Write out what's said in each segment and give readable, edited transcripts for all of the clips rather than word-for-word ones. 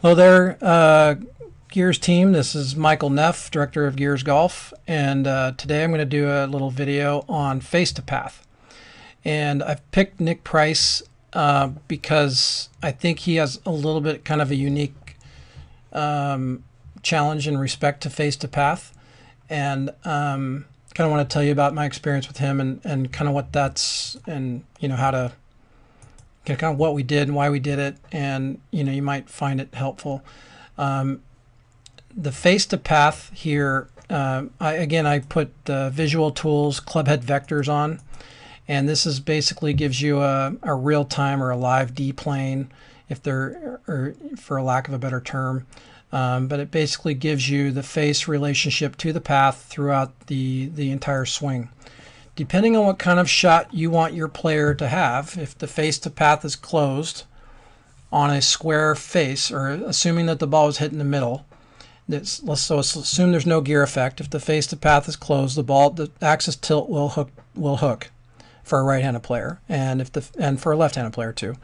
Hello there, Gears team. This is Michael Neff, director of Gears Golf, and today I'm going to do a little video on face to path. And I've picked Nick Price because I think he has a little bit kind of a unique challenge in respect to face to path, and kind of want to tell you about my experience with him and kind of what that's, and how to kind of what we did and why we did it, and you might find it helpful. The face to path here, I put visual tools, clubhead vectors on, and this is basically gives you a real time or a live D plane, if there, or for a lack of a better term. But it basically gives you the face relationship to the path throughout the entire swing. Depending on what kind of shot you want your player to have, if the face to path is closed on a square face, or assuming that the ball is hit in the middle, let's assume there's no gear effect. If the face to path is closed, the axis tilt will hook for a right-handed player, and for a left-handed player too.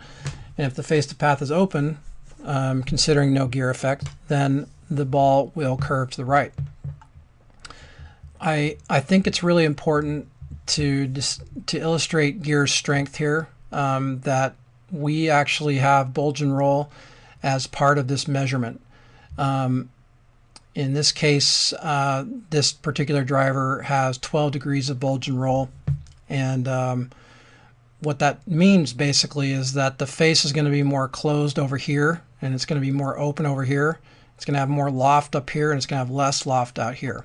And if the face to path is open, considering no gear effect, then the ball will curve to the right. I think it's really important to illustrate Gears' strength here, that we actually have bulge and roll as part of this measurement. In this case, this particular driver has 12 degrees of bulge and roll, and what that means basically is that the face is going to be more closed over here, and it's going to be more open over here. It's going to have more loft up here, and it's going to have less loft out here.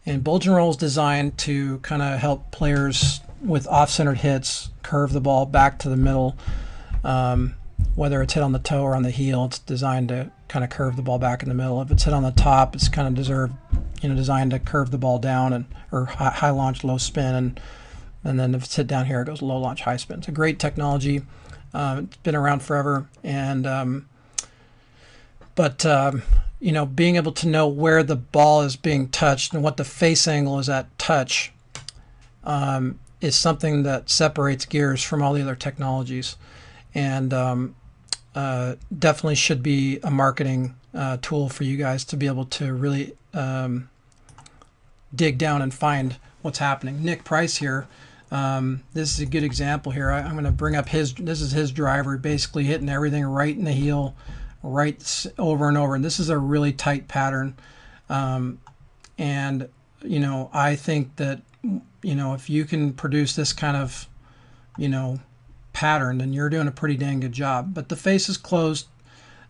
And bulge and roll is designed to kind of help players with off-centered hits curve the ball back to the middle. Whether it's hit on the toe or on the heel, it's designed to kind of curve the ball back in the middle. If it's hit on the top, it's kind of designed to curve the ball down, or high launch, low spin, and then if it's hit down here, it goes low launch, high spin. It's a great technology. It's been around forever, and being able to know where the ball is being touched and what the face angle is at touch is something that separates Gears from all the other technologies, and definitely should be a marketing tool for you guys to be able to really dig down and find what's happening. Nick Price here, this is a good example here. I'm going to bring up this is his driver, basically hitting everything right in the heel, right over and over, and this is a really tight pattern. And I think that if you can produce this kind of pattern, then you're doing a pretty dang good job. But the face is closed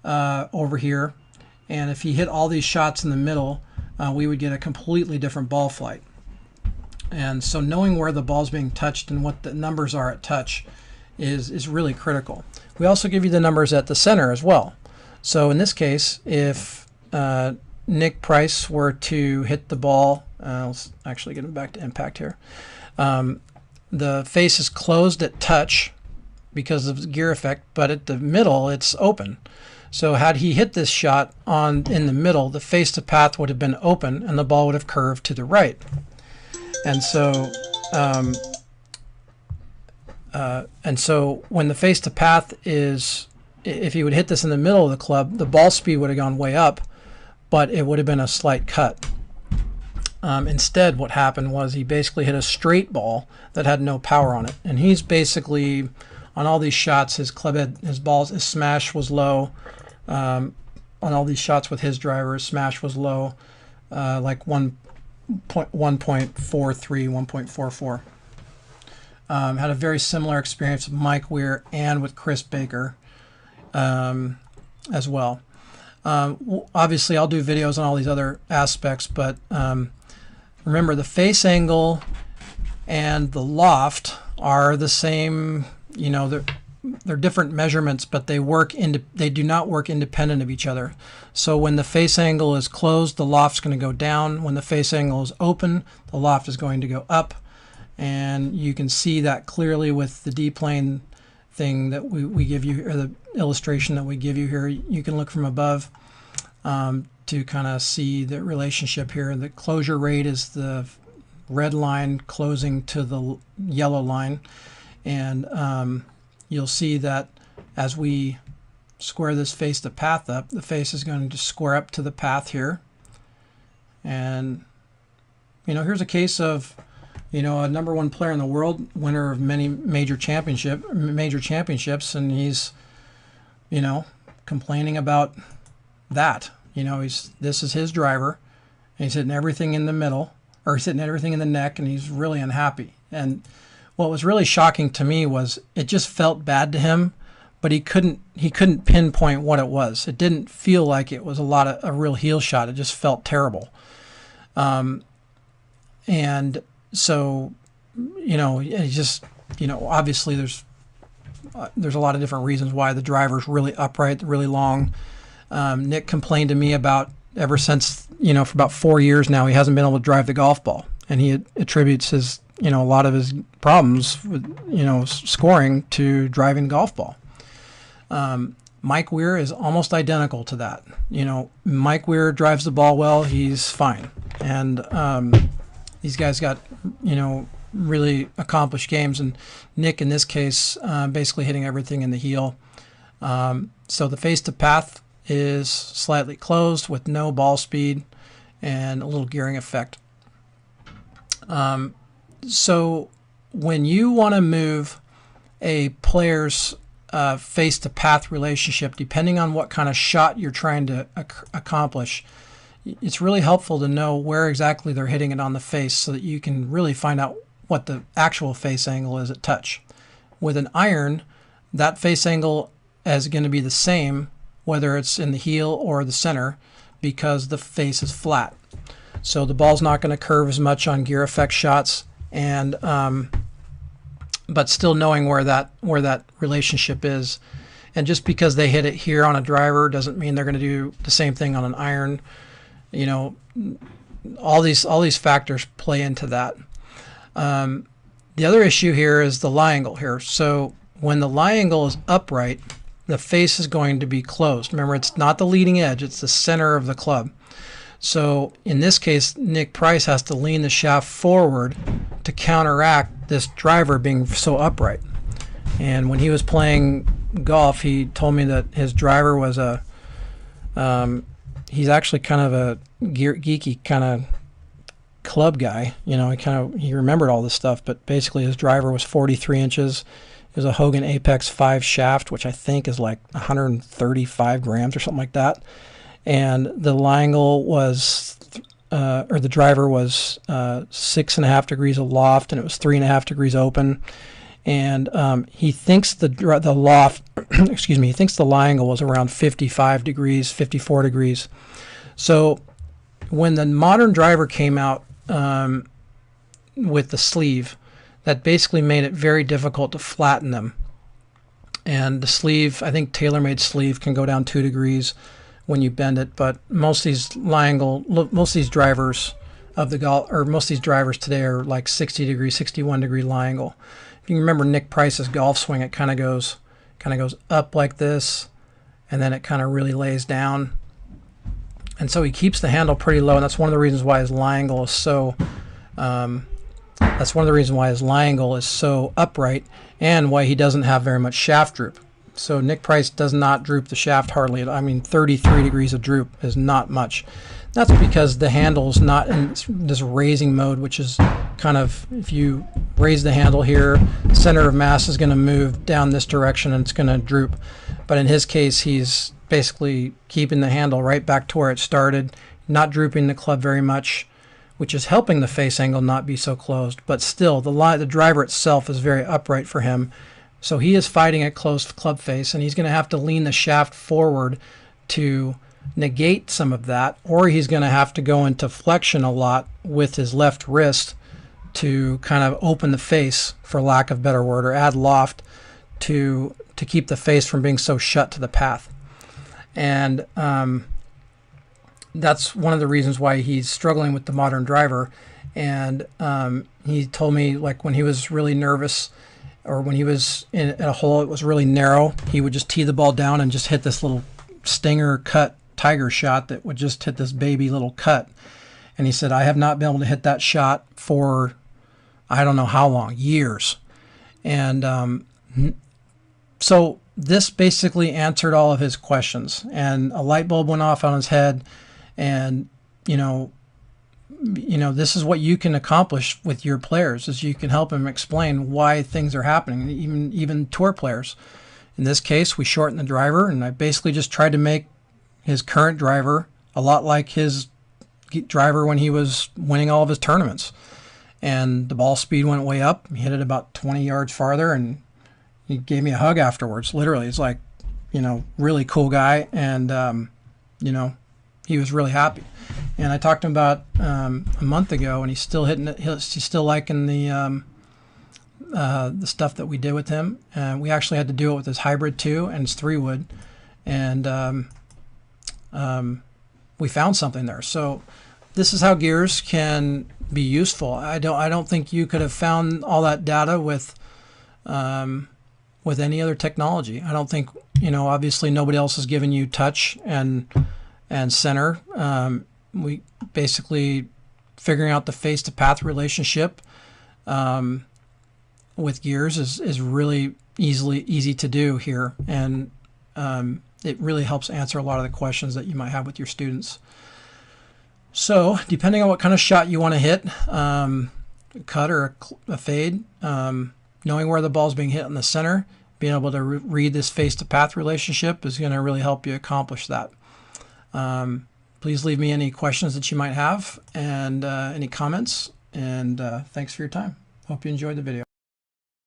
over here, and if he hit all these shots in the middle, we would get a completely different ball flight. And so knowing where the ball's being touched and what the numbers are at touch is really critical. We also give you the numbers at the center as well. So in this case, if Nick Price were to hit the ball, let's actually get him back to impact here. The face is closed at touch because of the gear effect, but at the middle it's open. So had he hit this shot in the middle, the face to path would have been open and the ball would have curved to the right. And so when the face to path is, if he would hit this in the middle of the club, the ball speed would have gone way up, but it would have been a slight cut. Instead, what happened was he basically hit a straight ball that had no power on it, and he's basically, on all these shots, his smash was low. On all these shots with his driver, his smash was low, like 1.43, 1.44. Had a very similar experience with Mike Weir and with Chris Baker as well. Obviously, I'll do videos on all these other aspects, but remember, the face angle and the loft are the same. They're different measurements, but they do not work independent of each other. So when the face angle is closed, the loft's going to go down. When the face angle is open, the loft is going to go up. And you can see that clearly with the D-plane thing that we give you, or the illustration that we give you here. You can look from above to kind of see the relationship here. The closure rate is the red line closing to the yellow line, and you'll see that as we square this face to path up, the face is going to square up to the path here. And here's a case of a #1 player in the world, winner of many major championships, and he's complaining about that. This is his driver, and he's hitting everything in the middle, or he's hitting everything in the neck, and he's really unhappy. And what was really shocking to me was it just felt bad to him, but he couldn't pinpoint what it was. It didn't feel like it was a real heel shot. It just felt terrible. And so, it just, obviously there's a lot of different reasons why the driver's really upright, really long. Nick complained to me about ever since, for about 4 years now, he hasn't been able to drive the golf ball, and he attributes his, a lot of his problems with, scoring to driving the golf ball. Mike Weir is almost identical to that. Mike Weir drives the ball well, he's fine. And these guys got, really accomplished games. And Nick, in this case, basically hitting everything in the heel. So the face to path is slightly closed with no ball speed and a little gearing effect. So when you want to move a player's face to path relationship, depending on what kind of shot you're trying to accomplish, it's really helpful to know where exactly they're hitting it on the face so that you can really find out what the actual face angle is at touch. With an iron, that face angle is going to be the same whether it's in the heel or the center, because the face is flat. So the ball's not going to curve as much on gear effect shots, and but still knowing where that relationship is. And just because they hit it here on a driver doesn't mean they're going to do the same thing on an iron. All these factors play into that. The other issue here is the lie angle here. So when the lie angle is upright, the face is going to be closed. Remember, it's not the leading edge, it's the center of the club. So in this case, Nick Price has to lean the shaft forward to counteract this driver being so upright. And when he was playing golf, he told me that his driver was he's actually kind of a geeky kind of club guy. He remembered all this stuff, but basically his driver was 43 inches. It was a Hogan Apex 5 shaft, which I think is like 135 grams or something like that. And the lie angle was, or the driver was 6.5 degrees of loft, and it was 3.5 degrees open. And he thinks the loft, excuse me, he thinks the lie angle was around 55 degrees, 54 degrees. So when the modern driver came out with the sleeve, that basically made it very difficult to flatten them. And the sleeve, I think TaylorMade sleeve can go down 2 degrees when you bend it, but most of these drivers of the golf, or most of these drivers today are like 60 degree, 61 degree lie angle. If you can remember Nick Price's golf swing, it kind of goes up like this, and then it kind of really lays down. And so he keeps the handle pretty low, and that's one of the reasons why his lie angle is so upright, and why he doesn't have very much shaft droop. So Nick Price does not droop the shaft hardly. 33 degrees of droop is not much. That's because the handle is not in this raising mode, which is kind of, if you raise the handle here, center of mass is going to move down this direction and it's going to droop. But in his case, he's basically keeping the handle right back to where it started, not drooping the club very much, which is helping the face angle not be so closed. But still, the driver itself is very upright for him. So he is fighting a closed club face, and he's going to have to lean the shaft forward to negate some of that, or he's going to have to go into flexion a lot with his left wrist to kind of open the face, for lack of a better word, or add loft to keep the face from being so shut to the path. And that's one of the reasons why he's struggling with the modern driver. And he told me, like, when he was really nervous, or when he was in a hole it was really narrow, he would just tee the ball down and just hit this little stinger cut tiger shot that would just hit this baby little cut. And he said, I have not been able to hit that shot for I don't know how long, years. And so this basically answered all of his questions, and a light bulb went off on his head. And this is what you can accomplish with your players, is you can help them explain why things are happening, even tour players. In this case, we shortened the driver, and I basically just tried to make his current driver a lot like his driver when he was winning all of his tournaments. And the ball speed went way up. He hit it about 20 yards farther, and he gave me a hug afterwards. Literally, he's like, really cool guy, and he was really happy. And I talked to him about a month ago, and he's still hitting it. He's still liking the stuff that we did with him. And we actually had to do it with his hybrid 2 and his 3-wood, and we found something there. So this is how gears can be useful. I don't think you could have found all that data with any other technology. I don't think, obviously nobody else has given you touch and center. We basically figuring out the face-to-path relationship with gears is really easy to do here, and it really helps answer a lot of the questions that you might have with your students. So depending on what kind of shot you want to hit, cut or a fade, knowing where the ball is being hit in the center, being able to read this face-to-path relationship is going to really help you accomplish that. Please leave me any questions that you might have, and any comments, and thanks for your time. Hope you enjoyed the video.